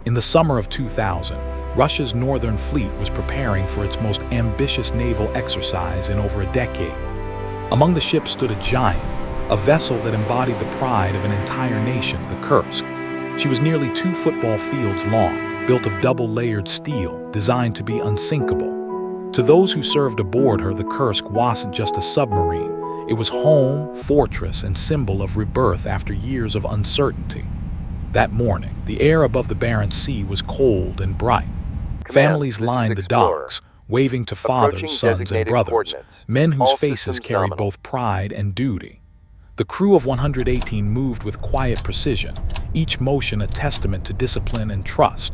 In the summer of 2000, Russia's Northern Fleet was preparing for its most ambitious naval exercise in over a decade. Among the ships stood a giant, a vessel that embodied the pride of an entire nation, the Kursk. She was nearly 2 football fields long, built of double-layered steel, designed to be unsinkable. To those who served aboard her, the Kursk wasn't just a submarine. It was home, fortress, and symbol of rebirth after years of uncertainty. That morning, the air above the Barents Sea was cold and bright. Families lined the docks, waving to fathers, sons, and brothers, men whose faces carried both pride and duty. The crew of 118 moved with quiet precision, each motion a testament to discipline and trust.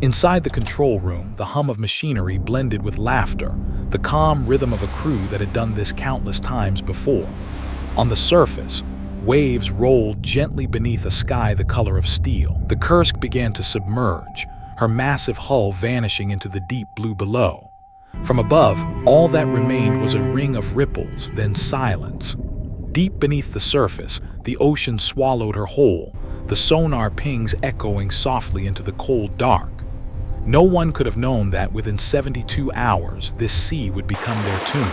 Inside the control room, the hum of machinery blended with laughter, the calm rhythm of a crew that had done this countless times before. On the surface, waves rolled gently beneath a sky the color of steel. The Kursk began to submerge, her massive hull vanishing into the deep blue below. From above, all that remained was a ring of ripples, then silence. Deep beneath the surface, the ocean swallowed her whole, the sonar pings echoing softly into the cold dark. No one could have known that within 72 hours, this sea would become their tomb.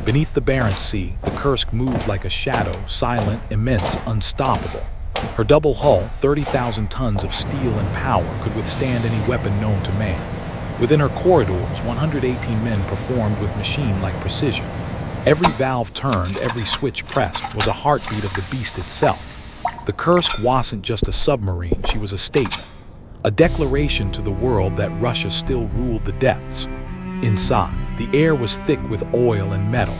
Beneath the Barents Sea, the Kursk moved like a shadow, silent, immense, unstoppable. Her double hull, 30,000 tons of steel and power, could withstand any weapon known to man. Within her corridors, 118 men performed with machine-like precision. Every valve turned, every switch pressed, was a heartbeat of the beast itself. The Kursk wasn't just a submarine, she was a statement. A declaration to the world that Russia still ruled the depths. Inside, the air was thick with oil and metal.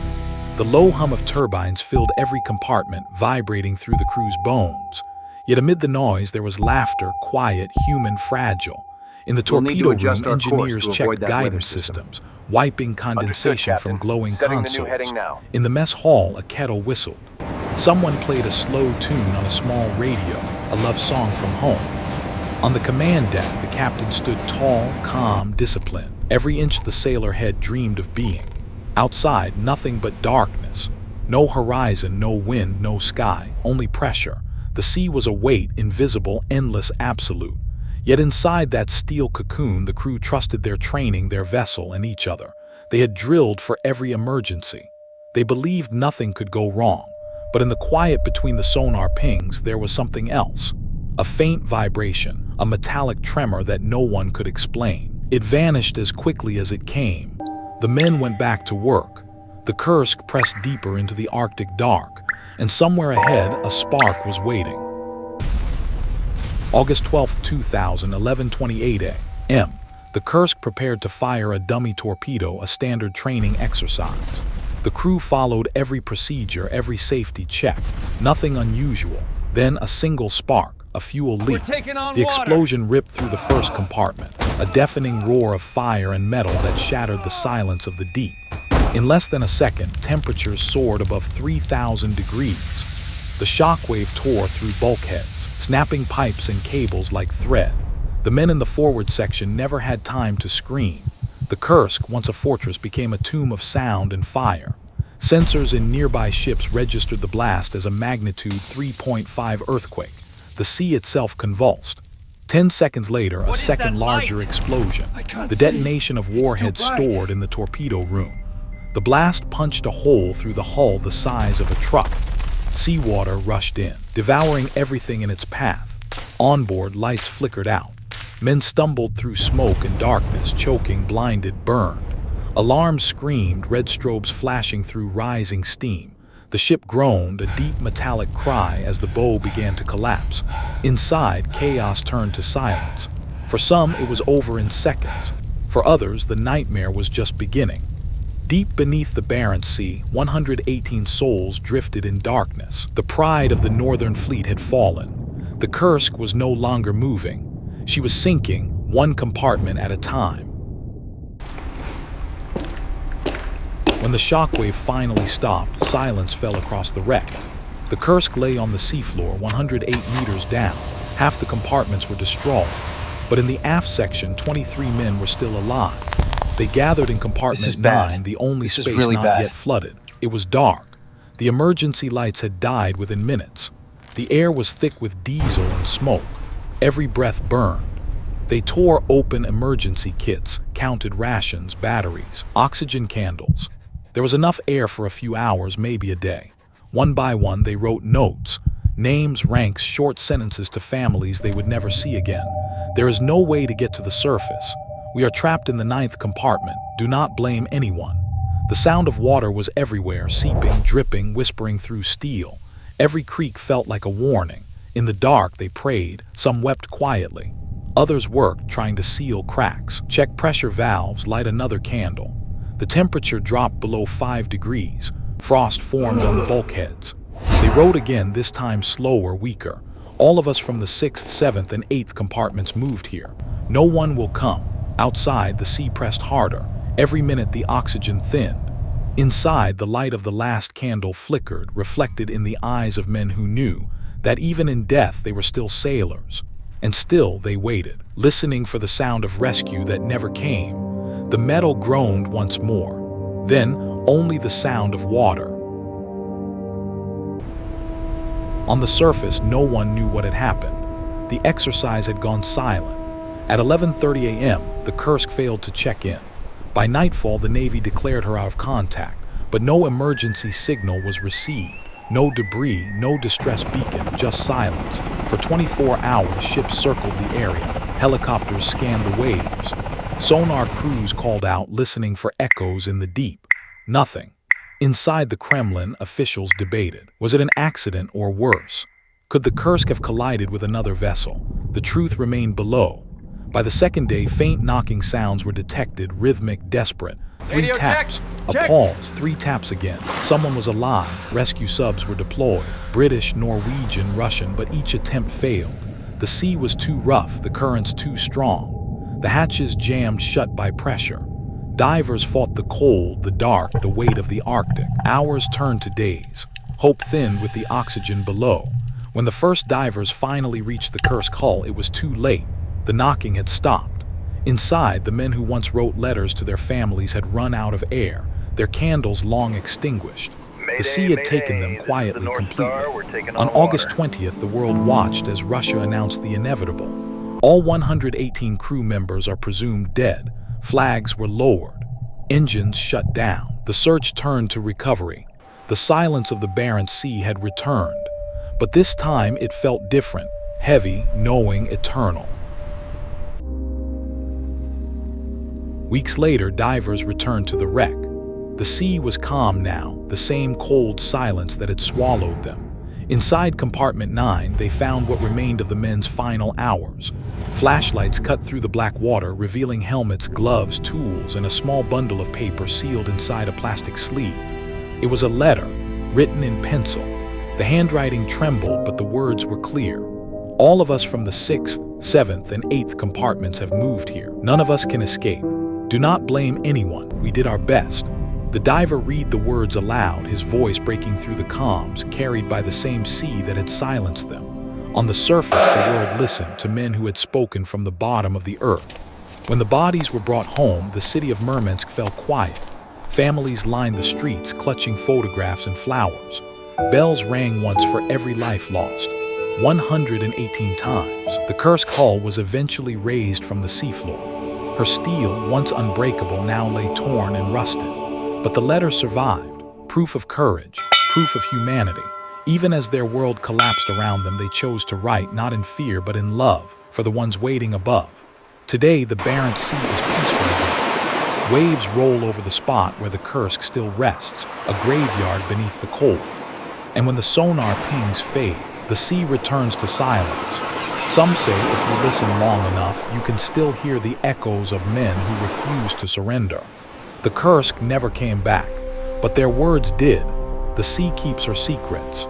The low hum of turbines filled every compartment, vibrating through the crew's bones. Yet amid the noise, there was laughter, quiet, human, fragile. In the torpedo room, engineers checked guidance systems, wiping condensation from glowing consoles. In the mess hall, a kettle whistled. Someone played a slow tune on a small radio, a love song from home. On the command deck, the captain stood tall, calm, disciplined. Every inch the sailor had dreamed of being. Outside, nothing but darkness. No horizon, no wind, no sky, only pressure. The sea was a weight, invisible, endless, absolute. Yet inside that steel cocoon, the crew trusted their training, their vessel, and each other. They had drilled for every emergency. They believed nothing could go wrong. But in the quiet between the sonar pings, there was something else. A faint vibration, a metallic tremor that no one could explain. It vanished as quickly as it came. The men went back to work. The Kursk pressed deeper into the Arctic dark, and somewhere ahead, a spark was waiting. August 12, 2000, 11:28 a.m. The Kursk prepared to fire a dummy torpedo, a standard training exercise. The crew followed every procedure, every safety check. Nothing unusual. Then a single spark, a fuel leak. The explosion ripped through the first compartment, a deafening roar of fire and metal that shattered the silence of the deep. In less than a second, temperatures soared above 3,000 degrees. The shockwave tore through bulkheads, snapping pipes and cables like thread. The men in the forward section never had time to scream. The Kursk, once a fortress, became a tomb of sound and fire. Sensors in nearby ships registered the blast as a magnitude 3.5 earthquake. The sea itself convulsed. 10 seconds later, a second larger explosion, the detonation of warheads stored in the torpedo room. The blast punched a hole through the hull the size of a truck. Seawater rushed in, devouring everything in its path. Onboard, lights flickered out. Men stumbled through smoke and darkness, choking, blinded, burned. Alarms screamed, red strobes flashing through rising steam. The ship groaned, a deep metallic cry as the bow began to collapse. Inside, chaos turned to silence. For some, it was over in seconds. For others, the nightmare was just beginning. Deep beneath the Barents Sea, 118 souls drifted in darkness. The pride of the Northern Fleet had fallen. The Kursk was no longer moving. She was sinking, one compartment at a time. When the shockwave finally stopped, silence fell across the wreck. The Kursk lay on the seafloor, 108 meters down. Half the compartments were destroyed. But in the aft section, 23 men were still alive. They gathered in compartment 9, the only space not yet flooded. It was dark. The emergency lights had died within minutes. The air was thick with diesel and smoke. Every breath burned. They tore open emergency kits, counted rations, batteries, oxygen candles. There was enough air for a few hours, maybe a day. One by one, they wrote notes, names, ranks, short sentences to families they would never see again. There is no way to get to the surface. We are trapped in the 9th compartment. Do not blame anyone. The sound of water was everywhere, seeping, dripping, whispering through steel. Every creak felt like a warning. In the dark, they prayed. Some wept quietly. Others worked, trying to seal cracks, check pressure valves, light another candle. The temperature dropped below 5 degrees. Frost formed on the bulkheads. They rowed again, this time slower, weaker. All of us from the 6th, 7th, and 8th compartments moved here. No one will come. Outside, the sea pressed harder. Every minute, the oxygen thinned. Inside, the light of the last candle flickered, reflected in the eyes of men who knew that even in death they were still sailors. And still they waited, listening for the sound of rescue that never came. The metal groaned once more. Then, only the sound of water. On the surface, no one knew what had happened. The exercise had gone silent. At 11:30 a.m., the Kursk failed to check in. By nightfall, the Navy declared her out of contact, but no emergency signal was received. No debris, no distress beacon, just silence. For 24 hours, ships circled the area. Helicopters scanned the waves. Sonar crews called out, listening for echoes in the deep. Nothing. Inside the Kremlin, officials debated. Was it an accident or worse? Could the Kursk have collided with another vessel? The truth remained below. By the second day, faint knocking sounds were detected, rhythmic, desperate. 3 Radio taps. check. A pause. 3 taps again. Someone was alive. Rescue subs were deployed. British, Norwegian, Russian, but each attempt failed. The sea was too rough, the currents too strong. The hatches jammed shut by pressure. Divers fought the cold, the dark, the weight of the Arctic. Hours turned to days. Hope thinned with the oxygen below. When the first divers finally reached the Kursk hull, it was too late. The knocking had stopped. Inside, the men who once wrote letters to their families had run out of air, their candles long extinguished. The sea had taken them quietly, completely. On August 20th, the world watched as Russia announced the inevitable. All 118 crew members are presumed dead. Flags were lowered. Engines shut down. The search turned to recovery. The silence of the Barents Sea had returned. But this time it felt different, heavy, knowing, eternal. Weeks later, divers returned to the wreck. The sea was calm now, the same cold silence that had swallowed them. Inside compartment 9, they found what remained of the men's final hours. Flashlights cut through the black water, revealing helmets, gloves, tools, and a small bundle of paper sealed inside a plastic sleeve. It was a letter, written in pencil. The handwriting trembled, but the words were clear. All of us from the 6th, 7th, and 8th compartments have moved here. None of us can escape. Do not blame anyone. We did our best. The diver read the words aloud, his voice breaking through the calms, carried by the same sea that had silenced them. On the surface, the world listened to men who had spoken from the bottom of the earth. When the bodies were brought home, the city of Murmansk fell quiet. Families lined the streets, clutching photographs and flowers. Bells rang once for every life lost. 118 times. The Kursk hull was eventually raised from the seafloor. Her steel, once unbreakable, now lay torn and rusted. But the letter survived, proof of courage, proof of humanity. Even as their world collapsed around them, they chose to write, not in fear, but in love, for the ones waiting above. Today, the Barents Sea is peaceful again. Waves roll over the spot where the Kursk still rests, a graveyard beneath the cold. And when the sonar pings fade, the sea returns to silence. Some say if you listen long enough, you can still hear the echoes of men who refused to surrender. The Kursk never came back, but their words did. The sea keeps her secrets.